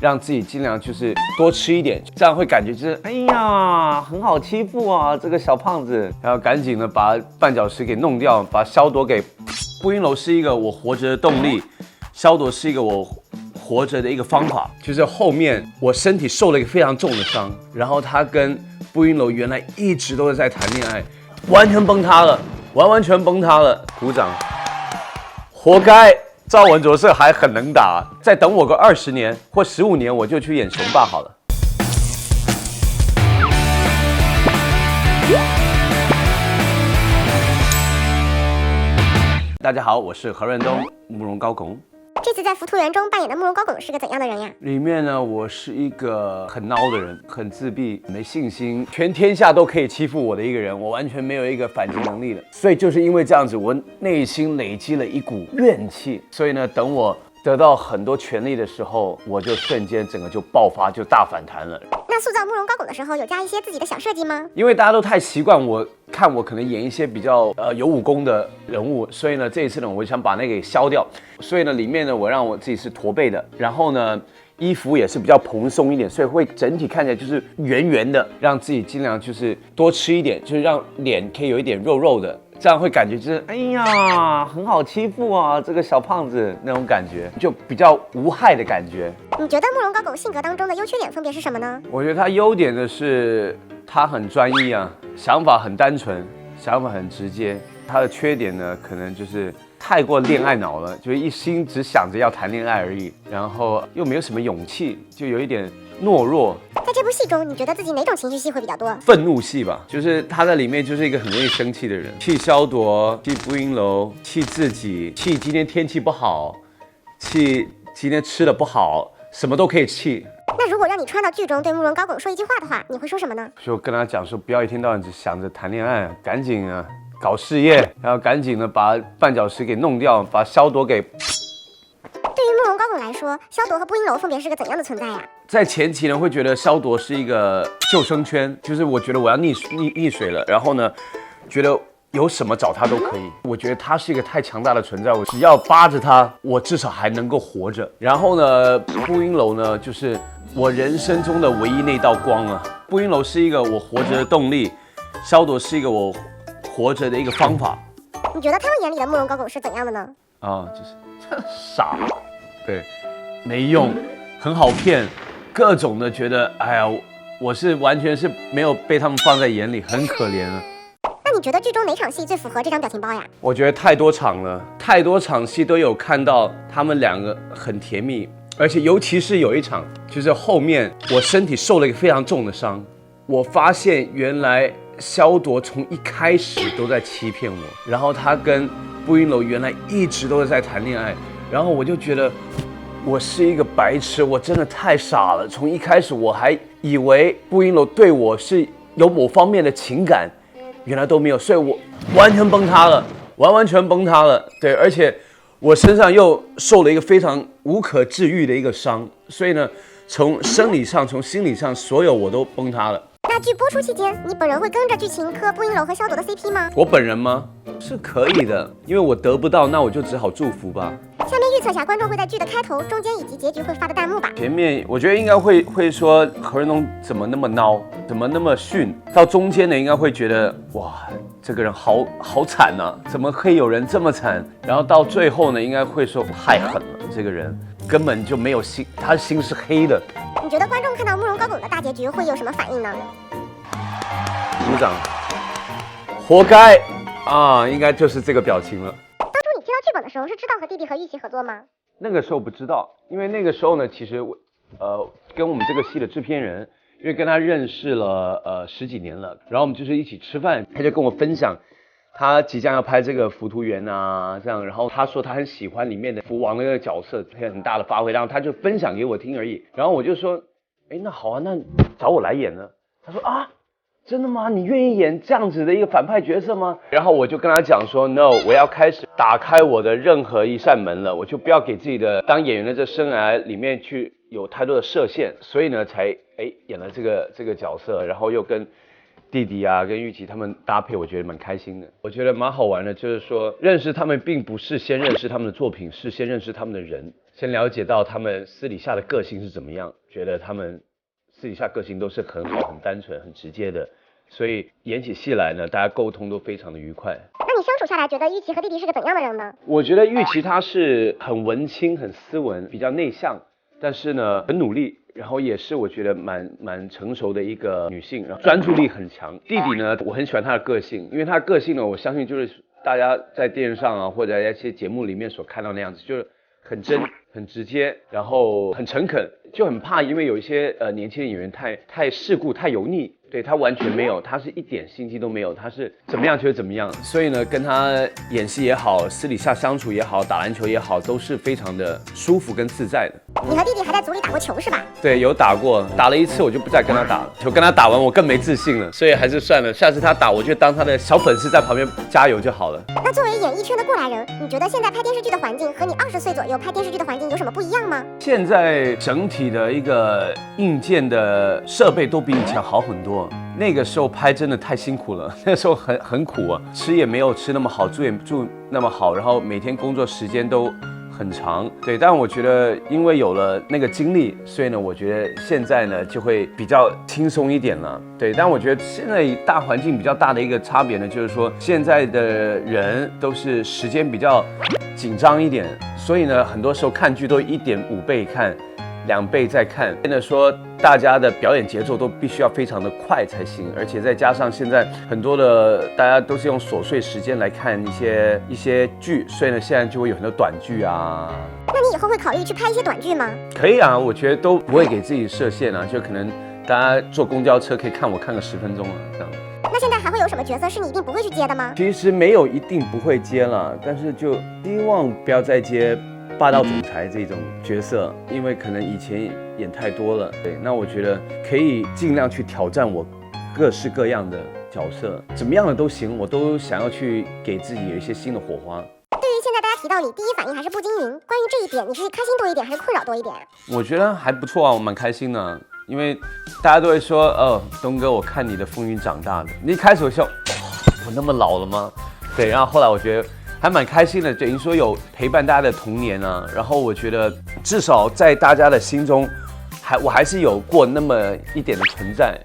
让自己尽量就是多吃一点，这样会感觉就是哎呀很好欺负啊，这个小胖子，然后赶紧的把绊脚石给弄掉，把消毒给。步音楼是一个我活着的动力，消毒是一个我活着的一个方法。就是后面我身体受了一个非常重的伤，然后他跟步音楼原来一直都是在谈恋爱，完全崩塌了，完全崩塌了，鼓掌，活该。赵文卓是还很能打，再等我个20年或15年，我就去演雄霸好了。大家好，我是何润东，慕容高拱。这次在《浮屠缘》中扮演的慕容高拱是个怎样的人呀？里面呢，我是一个很孬的人，很自闭，没信心，全天下都可以欺负我的一个人，我完全没有一个反击能力的。所以就是因为这样子，我内心累积了一股怨气。所以呢，等我得到很多权力的时候，我就瞬间整个就爆发，就大反弹了。那塑造慕容高拱的时候，有加一些自己的小设计吗？因为大家都太习惯我看我可能演一些比较有武功的人物，所以呢，这一次呢，我想把那个给消掉。所以呢，里面呢，我让我自己是驼背的，然后呢，衣服也是比较蓬松一点，所以会整体看起来就是圆圆的，让自己尽量就是多吃一点，就是让脸可以有一点肉肉的。这样会感觉就是哎呀很好欺负啊，这个小胖子那种感觉，就比较无害的感觉。你觉得慕容高拱性格当中的优缺点分别是什么呢？我觉得他优点的是他很专一啊，想法很单纯，想法很直接。他的缺点呢，可能就是太过恋爱脑了，就一心只想着要谈恋爱而已，然后又没有什么勇气，就有一点懦弱。在这部戏中，你觉得自己哪种情绪戏会比较多？愤怒戏吧，就是他在里面就是一个很容易生气的人，气萧铎，气步音楼，气自己，气今天天气不好，气今天吃的不好，什么都可以气。那如果让你穿到剧中对慕容高拱说一句话的话，你会说什么呢？就跟他讲说，不要一天到晚只想着谈恋爱，赶紧啊搞事业，然后赶紧的把绊脚石给弄掉，把萧铎给。对于慕容高拱来说，萧铎和步音楼分别是个怎样的存在呀？在前期呢，会觉得萧铎是一个救生圈，就是我觉得我要溺水了，然后呢，觉得有什么找他都可以。我觉得他是一个太强大的存在，我只要扒着他，我至少还能够活着。然后呢，步音楼呢，就是我人生中的唯一那道光啊。步音楼是一个我活着的动力，萧铎是一个我活着的一个方法。你觉得他们眼里的慕容高拱是怎样的呢？就是傻，对，没用，很好骗，各种的觉得，哎呀，我是完全是没有被他们放在眼里，很可怜啊。那你觉得剧中哪场戏最符合这张表情包呀？我觉得太多场了，太多场戏都有看到他们两个很甜蜜，而且尤其是有一场，就是后面我身体受了一个非常重的伤，我发现原来萧铎从一开始都在欺骗我，然后他跟步音楼原来一直都是在谈恋爱，然后我就觉得我是一个白痴，我真的太傻了。从一开始我还以为步音楼对我是有某方面的情感，原来都没有，所以我完全崩塌了，完全崩塌了。对，而且我身上又受了一个非常无可治愈的一个伤，所以呢，从生理上、从心理上，所有我都崩塌了。那剧播出期间，你本人会跟着剧情磕步音楼和萧铎的 CP 吗？我本人吗？是可以的，因为我得不到，那我就只好祝福吧。下面预测下观众会在剧的开头、中间以及结局会发的弹幕吧。前面我觉得应该会说何润东怎么那么孬，怎么那么逊。到中间呢，应该会觉得哇，这个人好惨啊，怎么可以有人这么惨？然后到最后呢，应该会说太狠了，这个人根本就没有心，他的心是黑的。你觉得观众看到慕容高拱的大结局会有什么反应呢？鼓掌，活该啊，应该就是这个表情了。当初你接到剧本的时候，是知道和弟弟何玉琪合作吗？那个时候不知道，因为那个时候呢，其实跟我们这个戏的制片人，因为跟他认识了10几年了，然后我们就是一起吃饭，他就跟我分享他即将要拍这个《浮屠缘》啊，这样，然后他说他很喜欢里面的福王那个角色，很大的发挥，然后他就分享给我听而已。然后我就说，那好啊，那找我来演呢？他说啊，真的吗？你愿意演这样子的一个反派角色吗？然后我就跟他讲说 ，no， 我要开始打开我的任何一扇门了，我就不要给自己的当演员的这生涯里面去有太多的设限，所以呢，才演了这个角色，然后又跟弟弟啊跟玉琪他们搭配，我觉得蛮开心的。我觉得蛮好玩的，就是说认识他们并不是先认识他们的作品，是先认识他们的人，先了解到他们私底下的个性是怎么样。觉得他们私底下个性都是很好、很单纯、很直接的，所以演起戏来呢，大家沟通都非常的愉快。那你相处下来，觉得玉琪和弟弟是个怎样的人呢？我觉得玉琪她是很文青、很斯文、比较内向，但是呢很努力。然后也是我觉得蛮成熟的一个女性，然后专注力很强。弟弟呢，我很喜欢他的个性，因为他的个性呢，我相信就是大家在电视上啊或者在一些节目里面所看到那样子，就是很真、很直接，然后很诚恳，就很怕因为有一些年轻的演员太世故、太油腻。对，他完全没有，他是一点心机都没有，他是怎么样就是怎么样。所以呢，跟他演戏也好，私底下相处也好，打篮球也好，都是非常的舒服跟自在的。你和弟弟还在组里打过球是吧？对，有打过，打了一次我就不再跟他打了，就跟他打完我更没自信了，所以还是算了，下次他打我就当他的小粉丝在旁边加油就好了。那作为演艺圈的过来人，你觉得现在拍电视剧的环境和你20岁左右拍电视剧的环境有什么不一样吗？现在整体的一个硬件的设备都比以前好很多。那个时候拍真的太辛苦了，那时候很苦啊，吃也没有吃那么好，住也住那么好，然后每天工作时间都很长。对，但我觉得因为有了那个经历，所以呢，我觉得现在呢就会比较轻松一点了。对，但我觉得现在大环境比较大的一个差别呢，就是说现在的人都是时间比较紧张一点，所以呢，很多时候看剧都1.5倍看，2倍再看，变得说大家的表演节奏都必须要非常的快才行，而且再加上现在很多的大家都是用琐碎时间来看一些剧，所以呢现在就会有很多短剧啊。那你以后会考虑去拍一些短剧吗？可以啊，我觉得都不会给自己设限啊，就可能大家坐公交车可以看我看个10分钟啊这样。那现在还会有什么角色是你一定不会去接的吗？其实没有一定不会接了，但是就希望不要再接霸道总裁这种角色，因为可能以前演太多了。对，那我觉得可以尽量去挑战我各式各样的角色，怎么样的都行，我都想要去给自己有一些新的火花。对于现在大家提到你，第一反应还是不经营，关于这一点，你是开心多一点还是困扰多一点？我觉得还不错啊，我蛮开心的，因为大家都会说，东哥，我看你的风云长大的。你一开始我笑，我那么老了吗？对，然后后来我觉得还蛮开心的，等于说有陪伴大家的童年啊。然后我觉得至少在大家的心中，我还是有过那么一点的存在，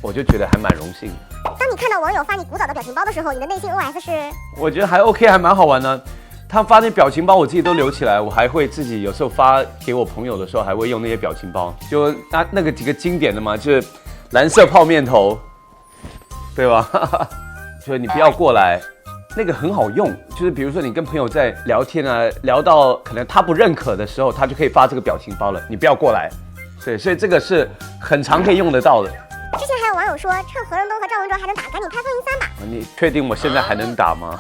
我就觉得还蛮荣幸的。当你看到网友发你古早的表情包的时候，你的内心 OS 是？我觉得还 OK， 还蛮好玩的。他发那表情包，我自己都留起来，我还会自己有时候发给我朋友的时候，还会用那些表情包，就那个几个经典的嘛，就是蓝色泡面头，对吧？就是你不要过来。那个很好用，就是比如说你跟朋友在聊天啊，聊到可能他不认可的时候，他就可以发这个表情包了。你不要过来，对，所以这个是很常可以用得到的。之前还有网友说，趁何润东和赵文卓还能打，赶紧拍《风云3》吧。你确定我现在还能打吗？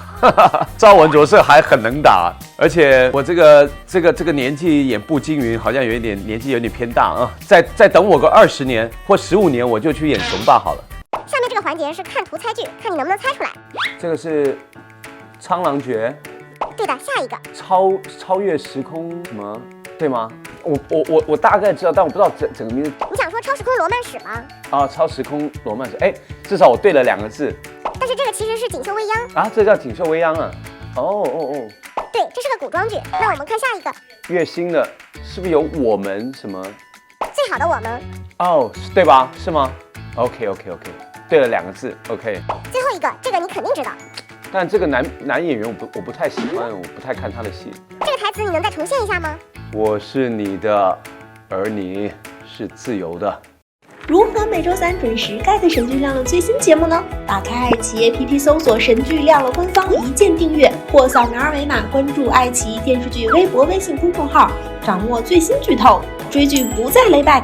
赵文卓是还很能打，而且我这个年纪演步惊云，好像年纪有点偏大啊。再等我个20年或15年，我就去演雄霸好了。下面这个环节是看图猜剧，看你能不能猜出来。这个是苍狼诀。对的，下一个超越时空什么？对吗？我大概知道，但我不知道整个名字。你想说超时空罗曼史吗？啊，超时空罗曼史，哎，至少我对了2个字。但是这个其实是锦绣未央啊，这叫锦绣未央啊。哦。对，这是个古装剧。那我们看下一个。月薪的，是不是有我们什么？最好的我们。哦，对吧？是吗 ？OK， 对了2个字 ，OK。最后一个，这个你肯定知道。但这个男演员我不太喜欢，我不太看他的戏。这个台词你能再重现一下吗？我是你的，而你是自由的。如何每周3准时 get 神剧亮了最新节目呢？打开爱奇艺 APP 搜索神剧亮了官方，一键订阅，或扫描2维码关注爱奇艺电视剧微博、微信公众号，掌握最新剧透，追剧不再 lay back。